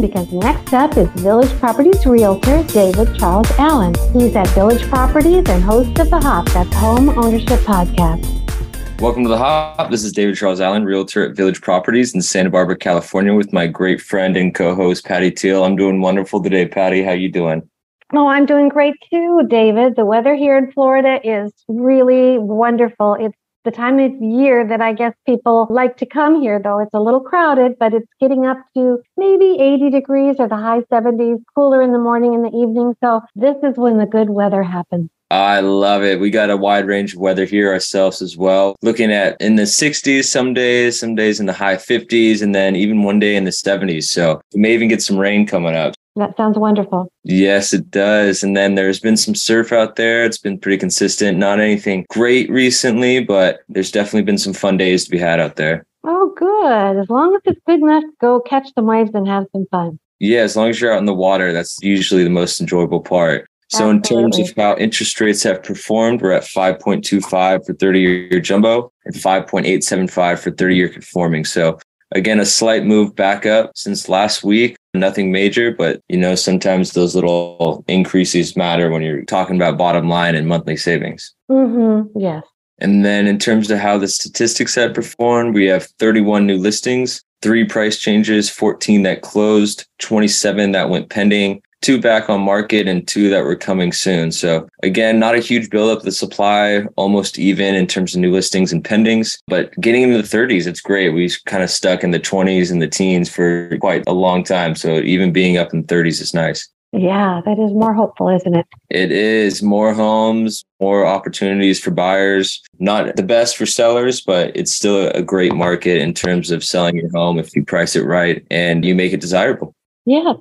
because next up is Village Properties Realtor David Charles Allen. He's at Village Properties and host of The Hop, that's Home Ownership Podcast. Welcome to The Hop. This is David Charles Allen, Realtor at Village Properties in Santa Barbara, California, with my great friend and co-host, Patti Teal. I'm doing wonderful today. Patti, how you doing? Oh, I'm doing great too, David. The weather here in Florida is really wonderful. It's the time of year that I guess people like to come here, though it's a little crowded, but it's getting up to maybe 80 degrees or the high 70s, cooler in the morning and the evening. So this is when the good weather happens. I love it. We got a wide range of weather here ourselves as well. Looking at in the 60s some days in the high 50s, and then even one day in the 70s. So we may even get some rain coming up. That sounds wonderful. Yes, it does. And then there's been some surf out there. It's been pretty consistent. Not anything great recently, but there's definitely been some fun days to be had out there. Oh, good. As long as it's good enough to go catch some waves and have some fun. Yeah, as long as you're out in the water, that's usually the most enjoyable part. So in terms of how interest rates have performed, we're at 5.25 for 30-year jumbo and 5.875 for 30-year conforming. So again, a slight move back up since last week. Nothing major, but sometimes those little increases matter when you're talking about bottom line and monthly savings. Mm-hmm. Yes. And then in terms of how the statistics have performed, we have 31 new listings, 3 price changes, 14 that closed, 27 that went pending, 2 back on market, and 2 that were coming soon. So again, not a huge buildup. The supply almost even in terms of new listings and pendings, but getting into the 30s, it's great. We kind of stuck in the 20s and the teens for quite a long time. So even being up in the 30s is nice. Yeah, that is more hopeful, isn't it? It is. More homes, more opportunities for buyers. Not the best for sellers, but it's still a great market in terms of selling your home if you price it right and you make it desirable. Yeah.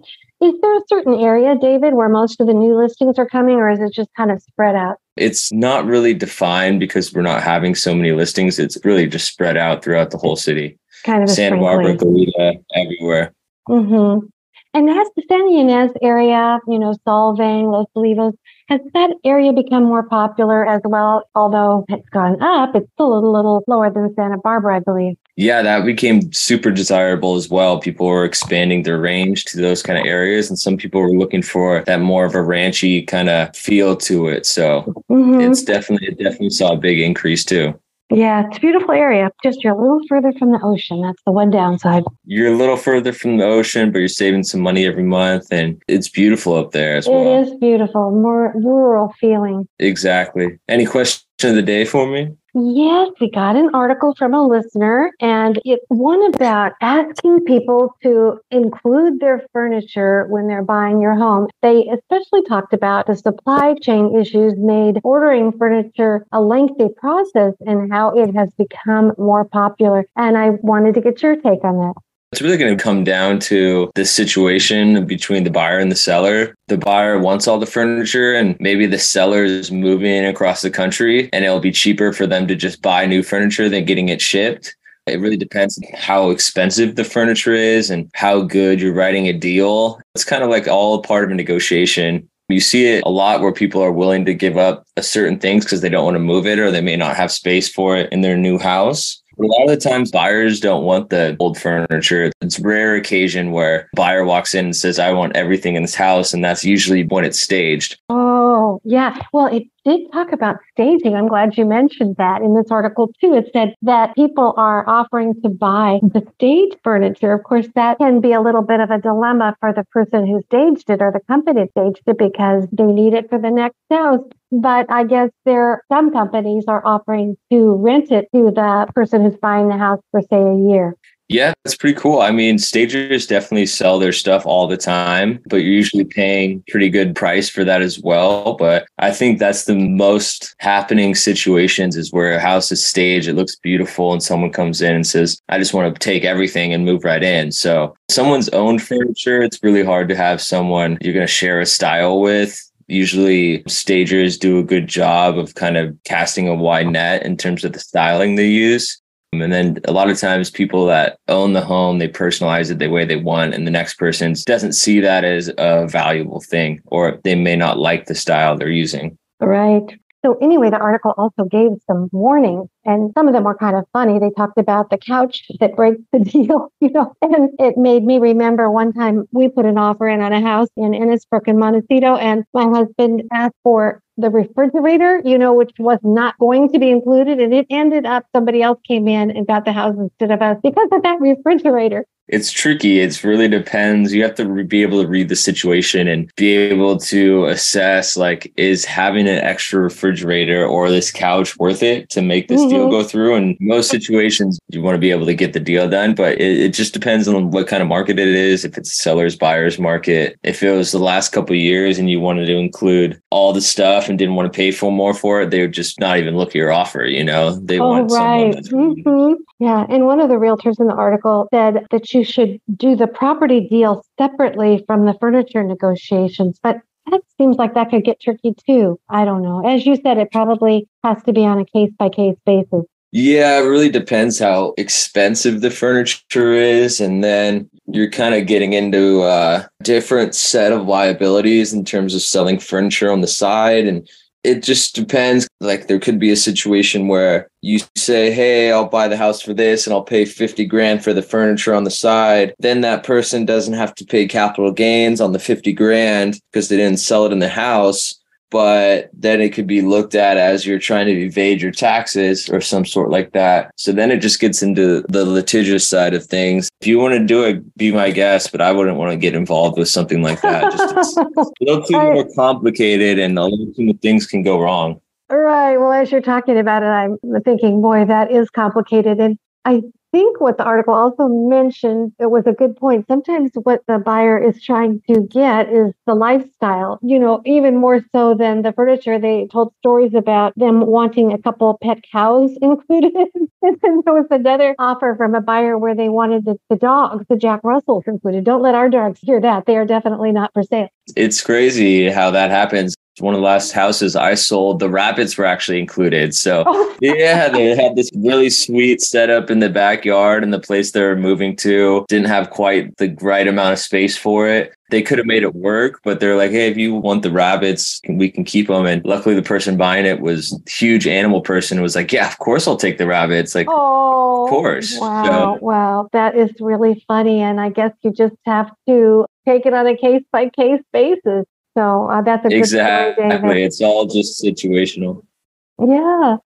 Is there a certain area, David, where most of the new listings are coming, or is it just kind of spread out? It's not really defined because we're not having so many listings. It's really just spread out throughout the whole city. Kind of Santa Barbara, Goleta, everywhere. Mm-hmm. And has the San Ynez area, Solvang, Los Olivos, has that area become more popular as well? Although it's gone up, it's still a little lower than Santa Barbara, I believe. Yeah, that became super desirable as well. People were expanding their range to those kind of areas. And some people were looking for that more of a ranchy kind of feel to it. So it definitely saw a big increase too. Yeah, it's a beautiful area. Just you're a little further from the ocean. That's the one downside. You're a little further from the ocean, but you're saving some money every month. And it's beautiful up there as well. It is beautiful. More rural feeling. Exactly. Any question of the day for me? Yes, we got an article from a listener, and it's one about asking people to include their furniture when they're buying your home. They especially talked about the supply chain issues made ordering furniture a lengthy process and how it has become more popular. And I wanted to get your take on that. It's really going to come down to the situation between the buyer and the seller. The buyer wants all the furniture and maybe the seller is moving across the country and it'll be cheaper for them to just buy new furniture than getting it shipped. It really depends on how expensive the furniture is and how good you're writing a deal. It's kind of like all part of a negotiation. You see it a lot where people are willing to give up certain things because they don't want to move it or they may not have space for it in their new house. A lot of the times buyers don't want the old furniture. It's a rare occasion where a buyer walks in and says, I want everything in this house. And that's usually when it's staged. Oh, yeah. Well, it did talk about staging. I'm glad you mentioned that in this article, too. It said that people are offering to buy the staged furniture. Of course, that can be a little bit of a dilemma for the person who staged it or the company staged it because they need it for the next house. But I guess some companies are offering to rent it to the person who's buying the house for, say, a year. Yeah, that's pretty cool. I mean, stagers definitely sell their stuff all the time, but you're usually paying pretty good price for that as well. But I think that's the most happening situations is where a house is staged, it looks beautiful, and someone comes in and says, I just want to take everything and move right in. So someone's own furniture, it's really hard to have someone you're going to share a style with. Usually stagers do a good job of kind of casting a wide net in terms of the styling they use. And then a lot of times people that own the home, they personalize it the way they want. And the next person doesn't see that as a valuable thing, or they may not like the style they're using. Right. So anyway, the article also gave some warnings, and some of them were kind of funny. They talked about the couch that breaks the deal, and it made me remember one time we put an offer in on a house in Innisbrook and Montecito, and my husband asked for the refrigerator, which was not going to be included. And it ended up somebody else came in and got the house instead of us because of that refrigerator. It's tricky. It really depends. You have to be able to read the situation and be able to assess, like, is having an extra refrigerator or this couch worth it to make this deal go through? And most situations, you want to be able to get the deal done, but it just depends on what kind of market it is. If it's a seller's buyer's market, if it was the last couple of years and you wanted to include all the stuff and didn't want to pay for more for it, they would just not even look at your offer. They want someone that's Yeah. And one of the realtors in the article said that you should do the property deal separately from the furniture negotiations. But that seems like that could get tricky too. I don't know. As you said, it probably has to be on a case-by-case basis. Yeah, it really depends how expensive the furniture is. And then you're kind of getting into a different set of liabilities in terms of selling furniture on the side. And it just depends. Like, there could be a situation where you say, hey, I'll buy the house for this and I'll pay 50 grand for the furniture on the side. Then that person doesn't have to pay capital gains on the 50 grand because they didn't sell it in the house. But then it could be looked at as you're trying to evade your taxes or some sort like that. So then it just gets into the litigious side of things. If you want to do it, be my guest, but I wouldn't want to get involved with something like that. It's a little too more complicated and a little too many things can go wrong. Right. Well, as you're talking about it, I'm thinking, boy, that is complicated. And I think what the article also mentioned, it was a good point. Sometimes what the buyer is trying to get is the lifestyle, even more so than the furniture. They told stories about them wanting a couple pet cows included. And then there was another offer from a buyer where they wanted the dogs, the Jack Russells included. Don't let our dogs hear that. They are definitely not for sale. It's crazy how that happens. One of the last houses I sold, the rabbits were actually included. So yeah, they had this really sweet setup in the backyard, and the place they were moving to didn't have quite the right amount of space for it. They could have made it work, but they're like, hey, if you want the rabbits, we can keep them. And luckily the person buying it was a huge animal person who was like, yeah, of course I'll take the rabbits. Like, of course. Wow. So, wow. That is really funny. And I guess you just have to take it on a case-by-case basis. So that's a good story, David. It's all just situational. Yeah.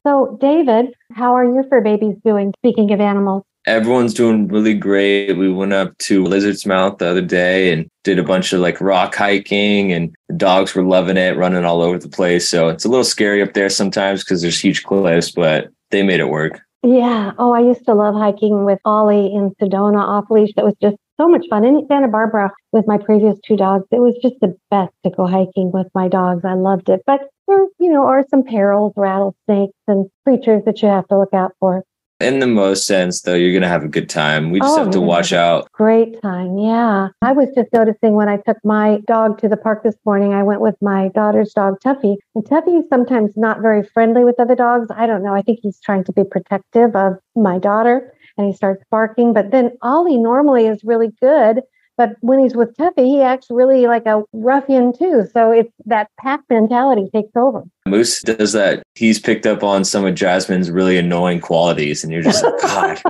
So, David, how are your fur babies doing? Speaking of animals. Everyone's doing really great. We went up to Lizard's Mouth the other day and did a bunch of rock hiking, and the dogs were loving it, running all over the place. So it's a little scary up there sometimes because there's huge cliffs, but they made it work. Yeah. Oh, I used to love hiking with Ollie in Sedona off leash. That was just so much fun. In Santa Barbara with my previous two dogs, it was just the best to go hiking with my dogs. I loved it. But there, are some perils, rattlesnakes and creatures that you have to look out for. In the most sense, though, you're going to have a good time. We just have to watch out. Great time. Yeah. I was just noticing when I took my dog to the park this morning, I went with my daughter's dog, Tuffy. And Tuffy is sometimes not very friendly with other dogs. I don't know. I think he's trying to be protective of my daughter, and he starts barking. But then Ollie normally is really good. But when he's with Tuffy, he acts really like a ruffian too. So it's that pack mentality takes over. Moose does that. He's picked up on some of Jasmine's really annoying qualities. And you're just like, God,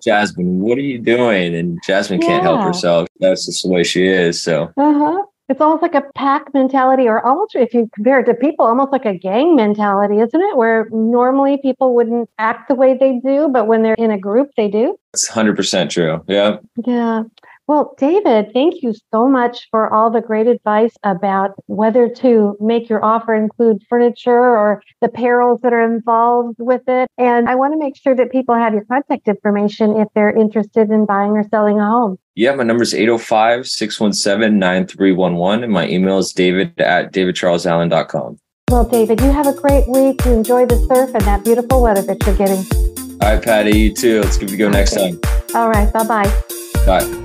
Jasmine, what are you doing? And Jasmine can't help herself. That's just the way she is. So it's almost like a pack mentality, or almost, if you compare it to people, almost like a gang mentality, isn't it? Where normally people wouldn't act the way they do, but when they're in a group, they do. It's 100% true. Yeah. Yeah. Well, David, thank you so much for all the great advice about whether to make your offer include furniture or the perils that are involved with it. And I want to make sure that people have your contact information if they're interested in buying or selling a home. Yeah, my number is 805-617-9311. And my email is david@davidcharlesallen.com. Well, David, you have a great week. You enjoy the surf and that beautiful weather that you're getting. All right, Patty, you too. Let's give it a go next time. All right. Bye-bye. Bye.